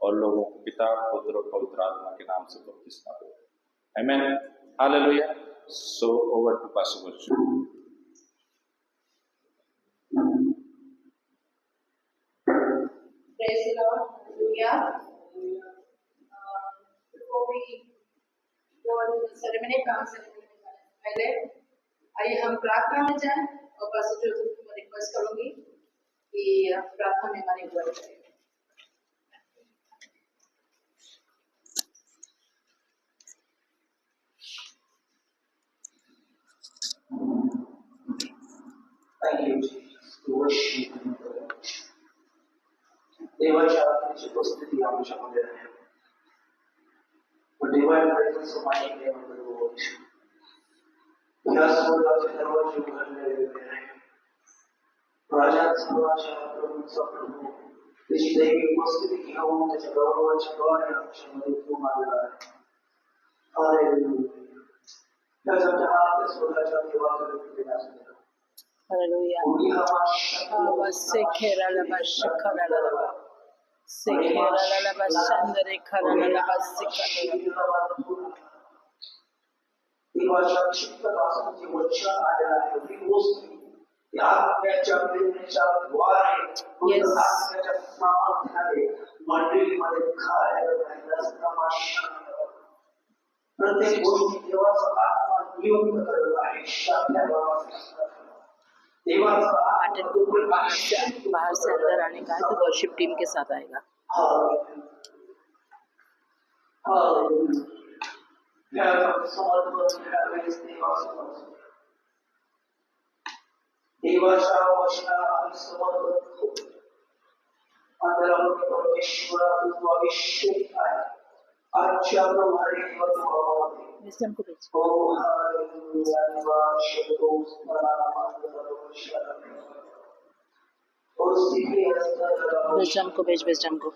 और लोगों को पिता, पुत्र और पवित्र आत्मा के नाम से बपतिस्मा दो. Amen. Hallelujah. So over to pastor worship. Praise the Lord. Hallelujah. Before we go on to the ceremony, पहले आइए हम प्रार्थना में जाएं और पास्टर जोसेफ को मैं रिक्वेस्ट करूंगी कि आप प्रार्थना में हमारी अगुवाई करें. Thank you, Jesus. We worship you, Lord. देवाच्या आत्म्याची उपस्थिती आमच्यामध्ये आहे. पण divine presence of my name Lord. या स्वर्गाचे दरवाजे उघडलेले आहे. राजाचा राजा, प्रभूचा प्रभू, त्याची दैवी उपस्थिती घेऊन त्याच्या गौरवाच्या द्वारे आमच्यामध्ये उतरून आलेला आहे. हालेलुया. त्यासाठी हा आपल्या स्वर्गाच्या देवाकडे देण्यासाठी Hallelujah. Sekera la bashikara la la. Sekera la la bashandare kara la la basikara. देवाच्या चित्तदासांचे वचन आलेलं आहे. ही गोष्ट या आत्म्याच्या प्रेरणेच्या द्वारे आत्म्याच्या सामर्थ्याने मंडळीमध्ये खायला तमाशा. प्रत्येक गोष्टी देवाचा आत्मा नियुक्त करत आहे. मार्टिन को बाहर से अंदर आने का है तो वर्शिप टीम के साथ आएगा. देवाच्या वचनाला आम्ही समर्पण होतो. अंतरामध्ये परमेश्वराचा जो अभिषेक आहे आजच्या प्रमाणे देवाच्या विस्डम को भेज. ओ हालेलुया. शब्दो विस्डम को भेज. विस्डम को.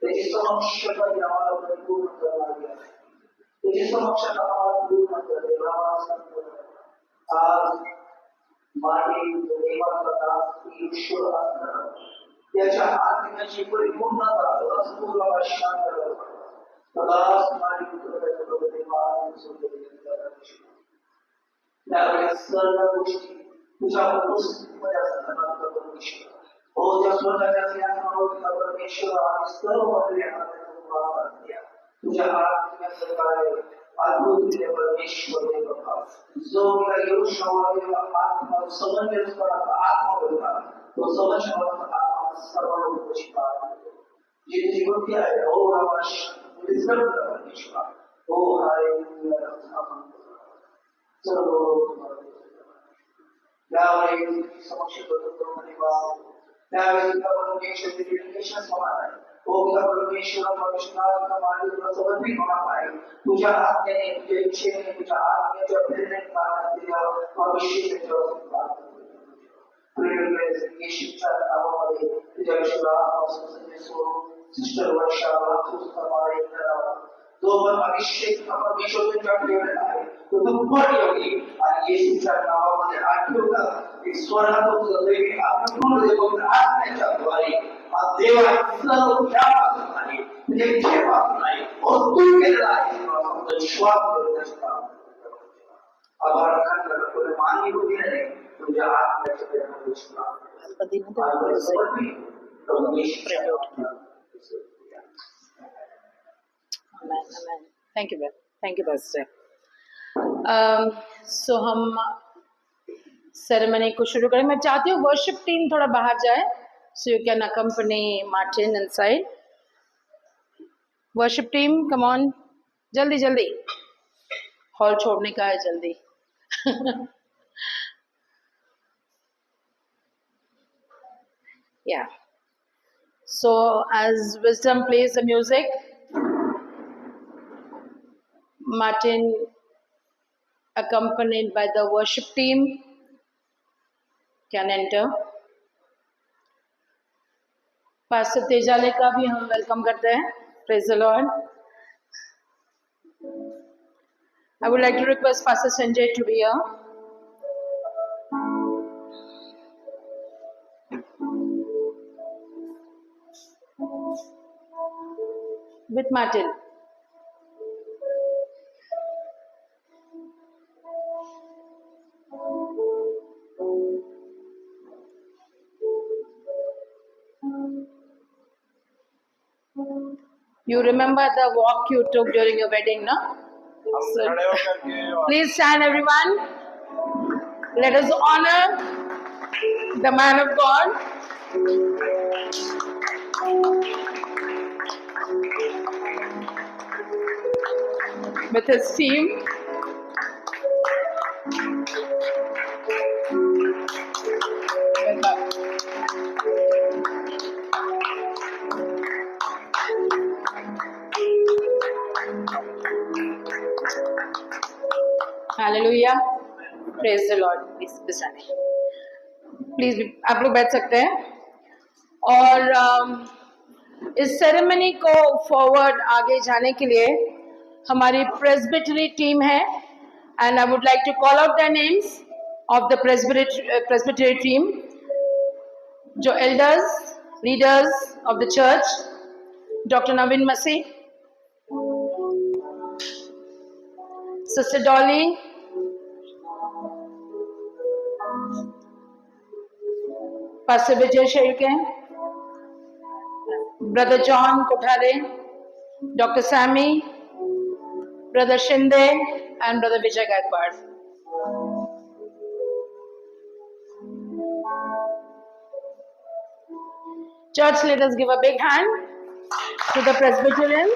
त्याची समक्षता आम्हाला परिपूर्ण करणारी आहे. त्याची समक्षता आम्हाला पूर्ण करेल. आज माझे देवाचा दास ईश्वर असणार त्याच्या आत्म्याची परिपूर्णता संपूर्ण शांत सदाच माझी त्यावेळेस सर्व गोष्टी तुझ्या उपस्थितीमध्ये असताना परमेश्वर हो त्या स्वर्गाच्या सिंहासनावर परमेश्वर आणि सर्व मंडळी तुझ्या आत्म्याचं कार्य अद्भुत परमेश्वर जो यरूशलेम आत्मा समंजसपणाचा आत्मा होता तो समंजसपणाचा आत्मा सर्वांना शिकवला. जी जीवती आहे ओ रामाश विस्मरण परमेश्वर ओ हालेलुया. सर्व त्यावेळी समक्ष त्यावेळी परमेश्वर डेडिकेशन होणार आहे. परमेश्वर परमेश्वराला मानलेला समर्पित होणार आहे. तुझ्या आज्ञेने तुझ्या इच्छेने तुझ्या आज्ञेच्या प्रेरणेने अभिषेक येशूच्या नावामध्ये तुझ्या सिस्टर वर्षाला जो पण अभिषेक परमेश्वर तुझ्या ठेवलेला आहे तो दुप्पट योगी आणि येशूच्या तुझ्या नावामध्ये आठवता एक स्वर्गातून देवी आपण पूर्ण आत्म्याच्या द्वारे देवा सर्व तुझ्यापासून आहे म्हणजे तुझ्यापासून आहे तू केलेला आहे फक्त विश्वास करून असता आभार मानला कोणी मानली होती नाही तुझ्या आत्म्याच्या प्रेमाने विश्वास थैंक यू पास्टर। सो हम सेरेमनी को शुरू करें। मैं चाहती हूँ वर्शिप टीम थोड़ा बाहर जाए, so you can accompany Martin inside. Worship team come on, जल्दी जल्दी, हॉल छोड़ने का है जल्दी। Yeah. So as Wisdom plays the music, Martin, accompanied by the worship team, can enter. Pastor Tejale का भी हम वेलकम करते हैं। Praise the Lord. I would like to request Pastor Sanjay to be here. With Martin. You remember the walk you took during your wedding, no? So, please stand, everyone. Let us honor the man of God. With his team. Hallelujah. Praise the Lord. Please आप लोग बैठ सकते हैं। और इस ceremony को forward आगे जाने के लिए हमारी प्रेस्बिटरी टीम है, and I would like to call out the names of the presbytery team, जो elders leaders of the church, doctor Naveen Masih, sister Dolly, pastor Vijay Shelke, brother John Kothare, doctor Sammy, brother Shinde and brother Vijay Gaikwad. Church, let us give a big hand to the Presbyterians,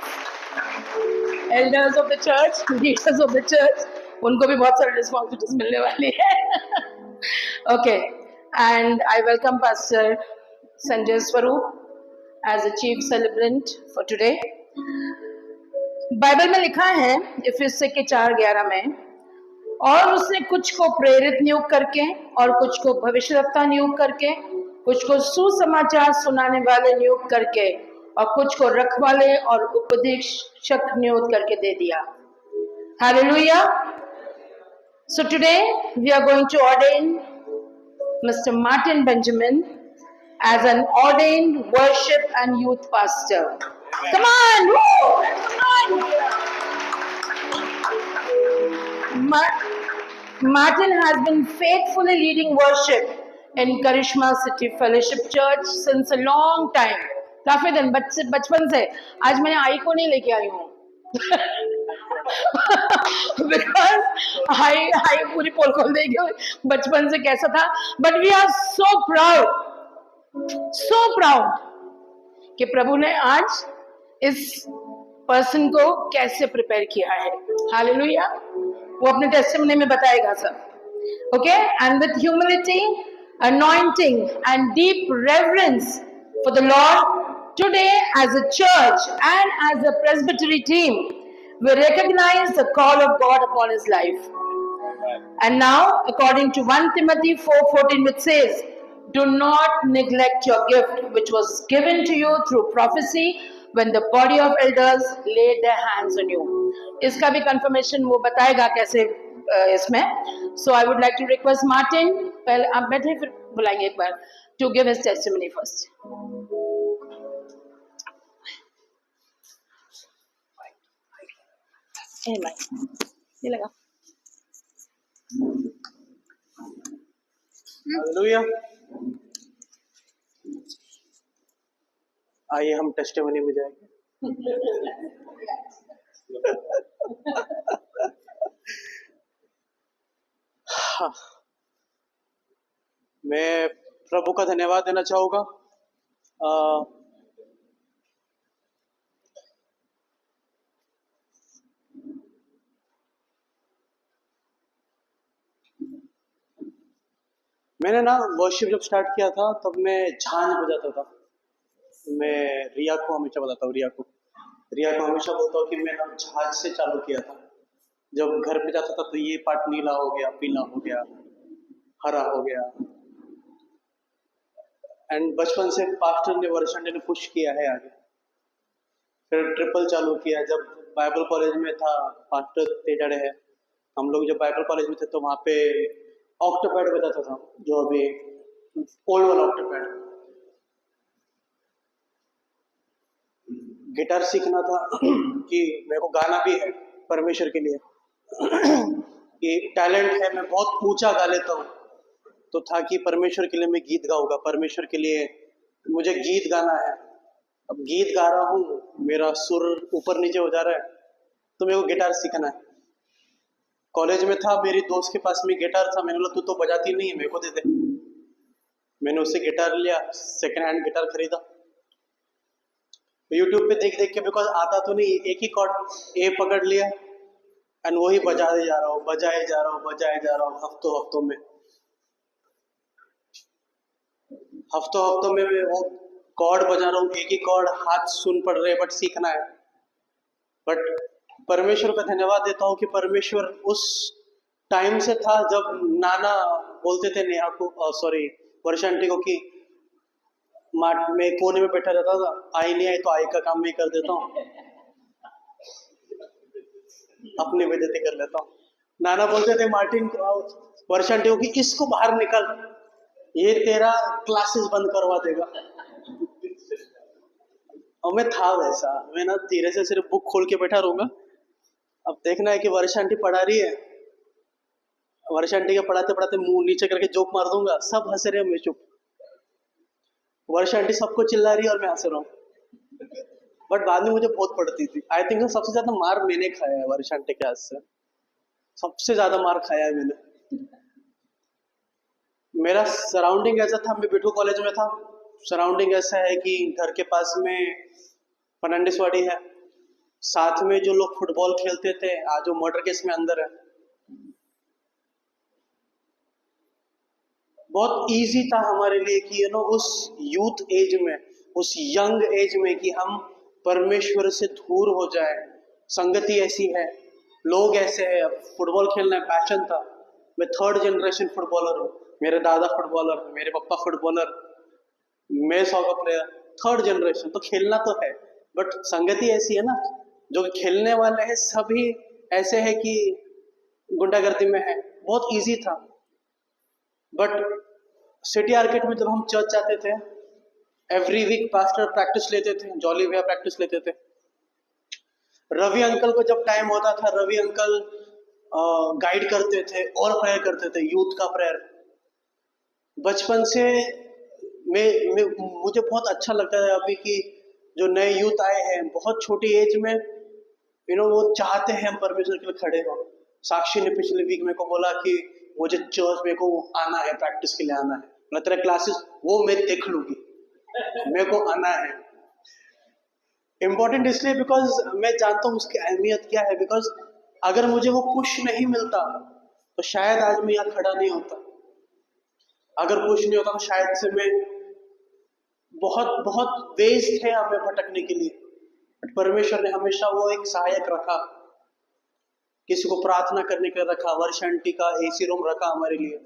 elders of the church, leaders of the church. उनको भी बहुत सारी responsibilities मिलने वाली है। Okay, and I welcome Pastor Sanjay Swaroop as the chief celebrant for today. Bible में लिखा है इफिसियों के 4:11 में, और उसने कुछ को प्रेरित नियुक्त करके, और कुछ को भविष्यवक्ता नियुक्त करके, कुछ को सुसमाचार सुनाने वाले नियुक्त करके, और कुछ को रखवाले और उपदेशक नियुक्त करके दे दिया। Hallelujah. So today we are going to ordain Mr. Martin Benjamin as an ordained worship and youth pastor. Come on, woo! Come on. Martin has been faithfully leading worship in Karishma City Fellowship Church since a long time. काफी दिन, बचपन से। आज मैंने आई को नहीं लेके आई हूँ बिकॉज हाई पूरी पोल खोल देगी बचपन से कैसा था। But we are so proud कि प्रभु ने आज इस पर्सन को कैसे प्रिपेयर किया है। हालेलुया। वो अपने टेस्टिमनी में बताएगा सब। Okay, and with humility, anointing and deep reverence for the Lord, today as a church and as a presbytery team, we recognize the call of God upon his life. And now, according to 1 Timothy 4:14, which says, do not neglect your gift which was given to you through prophecy when the body of elders laid their hands on you. इसका भी confirmation वो बताएगा कैसे इसमें. So I would like to request Martin, पहले आप बैठे फिर बुलाएंगे एक बार, to give his testimony first. ये लगा. हालेलुया. आइए हम टेस्टिमनी में जाएंगे. हाँ, मैं प्रभु का धन्यवाद देना चाहूँगा. मैंने ना वर्शिप जब स्टार्ट किया था तब मैं झांझ बजाता था. मैं रिया को हमेशा बताता हूँ, रिया को हमेशा बोलता हूँ कि मैं ना झांझ से चालू किया था. जब घर पे जाता था तो ये पार्ट नीला हो गया, पीला हो गया, हरा हो गया. एंड बचपन से पास्टर ने वर्षण ने पुश किया है आगे. फिर ट्रिपल चालू किया. जब बाइबल कॉलेज में था, पास्टर तेजड़े है, हम लोग जब बाइबल कॉलेज में थे तो वहाँ पे ऑक्टोपैड बजाता था, जो अभी ओल्ड वाला ऑक्टोपैड. गिटार सीखना था कि मेरे को गाना भी है परमेश्वर के लिए, कि टैलेंट है, मैं बहुत ऊंचा गा लेता हूँ. तो था कि परमेश्वर के लिए मैं गीत गाऊंगा, परमेश्वर के लिए मुझे गीत गाना है. अब गीत गा रहा हूँ, मेरा सुर ऊपर नीचे हो जा रहा है, तो मेरे को गिटार सीखना है. कॉलेज में था, मेरी दोस्त के पास में गिटार था. मैंने बोला तू तो बजाती नहीं है, मेरे को दे दे. मैंने उससे गिटार लिया, सेकंड हैंड गिटार खरीदा. यूट्यूब पे देख देख के, बिकॉज आता तो नहीं, एक ही कॉर्ड ए पकड़ लिया एंड वही बजाए जा रहा हूँ, बजाए जा रहा हूँ हफ्तों में मैं वो कॉर्ड बजा रहा हूँ. एक ही कॉर्ड, हाथ सुन पड़ रहे, बट सीखना है. बट परमेश्वर का धन्यवाद देता हूँ कि परमेश्वर उस टाइम से था जब नाना बोलते थे नेहा को, सॉरी वर्षा आंटी को, कि मैं कोने में बैठा रहता था, आई नहीं आई तो आई का काम मैं कर देता हूँ, अपनी बेइज्जती कर लेता हूँ. नाना बोलते थे मार्टिन वर्षा आंटी को कि इसको बाहर निकल, ये तेरा क्लासेस बंद करवा देगा. और मैं था वैसा, मैं ना धीरे से सिर्फ बुक खोल के बैठा रहूंगा. अब देखना है कि वर्षा आंटी पढ़ा रही है, वर्षा आंटी के पढ़ाते पढ़ाते मुंह नीचे करके जोक मार दूंगा, सब हंस रहे हैं, मैं चुप. वर्षा आंटी सबको चिल्ला रही है और मैं हंस रहा हूँ. बट बाद में मुझे बहुत पड़ती थी. आई थिंक सबसे ज्यादा मार मैंने खाया है वर्षा आंटी के हाथ से, सबसे ज्यादा मार खाया है मैंने. मेरा सराउंडिंग ऐसा था, मैं बिठू कॉलेज में था, सराउंडिंग ऐसा है कि घर के पास में फर्नांडिसवाड़ी है, साथ में जो लोग फुटबॉल खेलते थे, आज जो मर्डर केस में अंदर है. बहुत इजी था हमारे लिए कि उस यूथ एज में, उस यंग एज में, कि हम परमेश्वर से दूर हो जाए. संगति ऐसी है, लोग ऐसे हैं. फुटबॉल खेलना पैशन था. मैं 3rd जनरेशन फुटबॉलर हूँ. मेरे दादा फुटबॉलर, मेरे पापा फुटबॉलर, मैं सॉकर प्लेयर. 3rd generation. तो खेलना तो है, बट संगति ऐसी है ना, जो खेलने वाले हैं सभी ऐसे है कि गुंडागर्दी में है. बहुत इजी था. बट सिटी आर्केट में जब हम चर्च जाते थे, एवरी वीक पास्टर प्रैक्टिस लेते थे, जॉली भैया प्रैक्टिस लेते थे. रवि अंकल को जब टाइम होता था, रवि अंकल गाइड करते थे और प्रेयर करते थे, यूथ का प्रेयर. बचपन से मुझे बहुत अच्छा लगता है अभी कि जो नए यूथ आए हैं बहुत छोटी एज में, वो चाहते हैं हम परमेश्वर के लिए खड़े हो. साक्षी ने पिछले वीक मेरे को बोला कि मुझे चर्च मेरे को आना है, प्रैक्टिस के लिए आना है. मैं तेरा क्लासेस वो मैं देख लूंगी, मेरे को आना है. इम्पोर्टेंट इसलिए बिकॉज मैं जानता हूँ उसकी अहमियत क्या है. बिकॉज अगर मुझे वो पुश नहीं मिलता तो शायद आज मैं यहाँ खड़ा नहीं होता. अगर पुश नहीं होता तो शायद से मैं बहुत वेस्ट है हमें भटकने के लिए. बट परमेश्वर ने हमेशा वो एक सहायक रखा, किसी को प्रार्थना करने के लिए रखा. वर्षा आंटी का एसी रूम रखा हमारे लिए.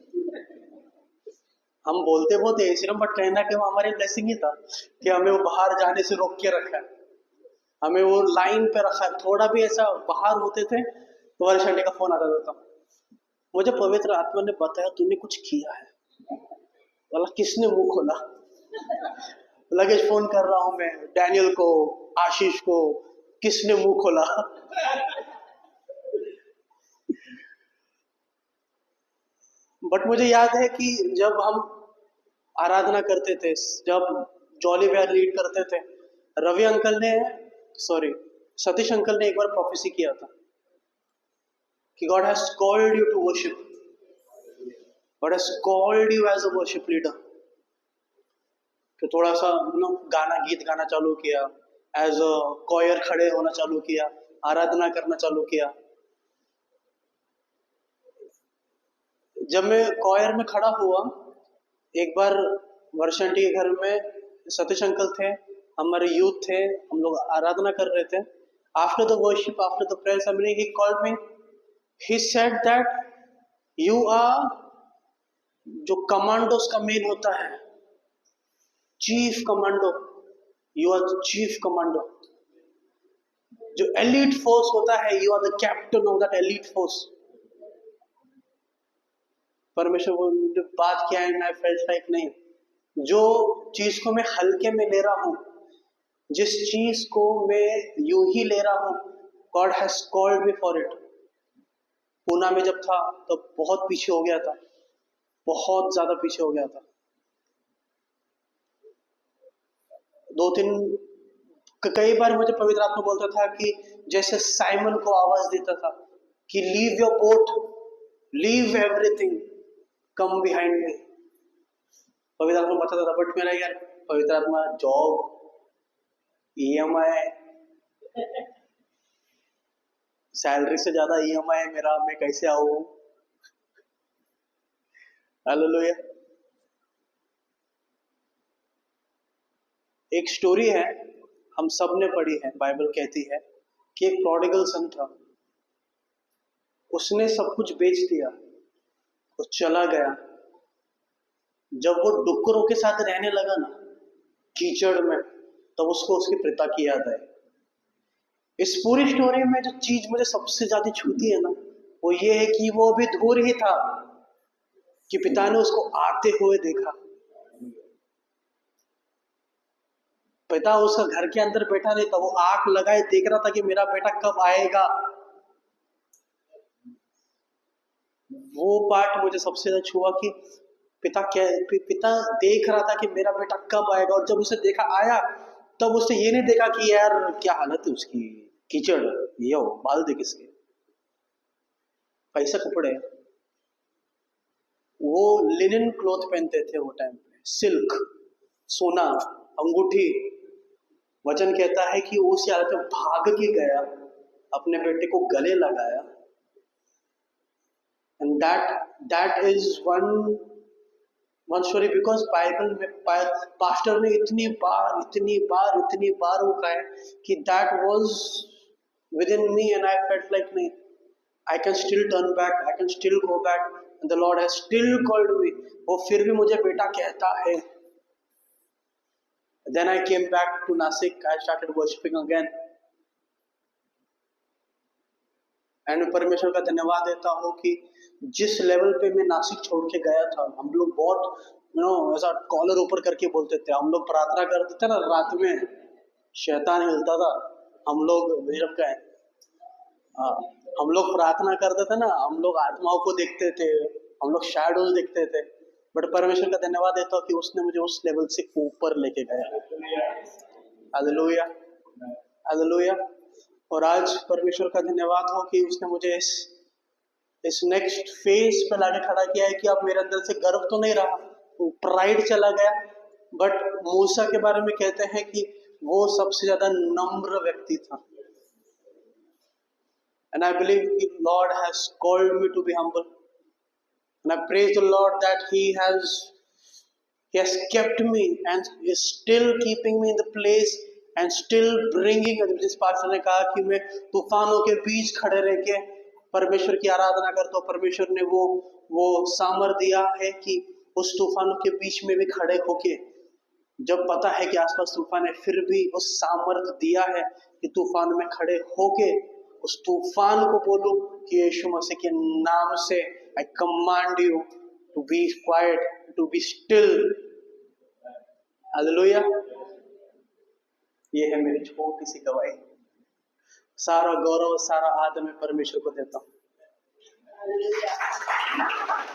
हम बोलते बहुत एसी रूम, बट कहना कि वो हमारे ब्लेसिंग ही था कि हमें वो बाहर जाने से रोक के रखा है, हमें वो लाइन पे रखा है. थोड़ा भी ऐसा बाहर होते थे तो वर्षा आंटी का फोन आता था, मुझे पवित्र आत्मा ने बताया तूने कुछ किया है। बोला किसने मुंह खोला? लगेज फोन कर रहा हूं मैं डैनियल को, आशीष को, किसने मुंह खोला? बट मुझे याद है कि जब हम आराधना करते थे, जब जॉली बेयर लीड करते थे, रवि अंकल ने सतीश अंकल ने एक बार प्रोफेसी किया था कि God has called you to worship, God has called you as a worship leader. तो थोड़ा सा गीत गाना चालू किया, एज अ कॉयर खड़े होना चालू किया, आराधना करना चालू किया। जब मैं कॉयर में खड़ा हुआ, एक बार वर्षंटी के घर में सतीश अंकल थे, हमारे यूथ थे, हम लोग आराधना कर रहे थे। After the worship, after the prayer ceremony, he called me, he said that you are, जो कमांडोस का मेन होता है, chief commando, you are the chief commando. जो एलीट फोर्स होता है, you are the captain of that elite force. परमेश्वर ने बात किया है, आई फेल्ट लाइक नहीं, जो चीज को मैं हल्के में ले रहा हूं, जिस चीज को मैं यूं ही ले रहा हूं, God has called me for it. Poona में जब था तो बहुत पीछे हो गया था, बहुत ज्यादा पीछे हो गया था। 2-3 कई बार मुझे पवित्र आत्मा बोलता था कि जैसे साइमन को आवाज देता था कि leave your boat, leave everything, come behind me. पवित्र आत्मा बताता था, बट मेरा यार पवित्र आत्मा जॉब, EMI, सैलरी से ज्यादा EMI मेरा, मैं कैसे आऊं? हालेलुया। एक स्टोरी है, हम सब ने पढ़ी है, बाइबल कहती है कि एक प्रोडिगल सन था, उसने सब कुछ बेच दिया, वो चला गया। जब वो डुक्करों के साथ रहने लगा ना, कीचड़ में, तब उसको उसके पिता की याद आई। इस पूरी स्टोरी में जो चीज मुझे सबसे ज्यादा छूती है ना, वो ये है कि वो अभी दूर ही था कि पिता ने उसको आते हुए देखा। पिता उसका घर के अंदर बैठा नहीं था, वो आंख लगाए देख रहा था कि मेरा बेटा कब आएगा। वो पार्ट मुझे सबसे ज्यादा छुआ कि पिता देख रहा था कि मेरा बेटा कब आएगा, और जब उसे देखा आया, तब उसने ये नहीं देखा कि यार क्या हालत है उसकी, कीचड़, ये हो बाल दे किसके, कैसे कपड़े। वो लिनन क्लॉथ पहनते थे वो टाइम पे, सिल्क, सोना, अंगूठी। वचन कहता है कि उस हालत में भाग के गया, अपने बेटे को गले लगाया। And that is one story, because Bible में पास्टर ने इतनी बार वो कहा है कि that was within me and I felt like नहीं, I can still turn back, I can still go back, and the Lord has still called me. वो फिर भी मुझे बेटा कहता है। Then I came back to Nasik, I started worshiping again. And परमेश्वर का धन्यवाद देता हूँ कि जिस लेवल पे मैं नासिक छोड़ के गया था, हम लोग बहुत ऐसा कॉलर ऊपर करके बोलते थे, हम लोग प्रार्थना करते थे ना, रात में शैतान हिलता था, हम लोग विजम का है, हम लोग प्रार्थना करते थे ना, हम लोग आत्माओं को देखते थे, हम लोग शैडोज देखते थे। बट परमेश्वर का धन्यवाद देता हूँ कि उसने मुझे उस लेवल से ऊपर लेके गया। Hallelujah, hallelujah. और आज परमेश्वर का धन्यवाद हो कि उसने मुझे इस नेक्स्ट फेज पे लाके खड़ा किया है कि अब मेरे अंदर से गर्व तो नहीं रहा, प्राइड चला गया। बट मूसा के बारे में कहते हैं कि वो सबसे ज्यादा नम्र व्यक्ति था। And I believe the Lord has called me to be humble. And I praise the Lord that He has kept me and is still keeping me in the place and still bringing, जिस pastor ने कहा कि मैं तूफानों के बीच खड़े रह के परमेश्वर की आराधना करता हूँ, परमेश्वर ने वो सामर्थ दिया है कि उस तूफानों के बीच में भी खड़े होके, जब पता है कि आसपास तूफान है, फिर भी उस सामर्थ दिया है कि तूफान में खड़े होके उस तूफान को बोलूं कि यीशु मसीह के नाम से I command you to be quiet, to be still. Hallelujah. ये है मेरी छोटी सी गवाही। सारा गौरव, सारा आदर मैं परमेश्वर को देता हूँ। Hallelujah.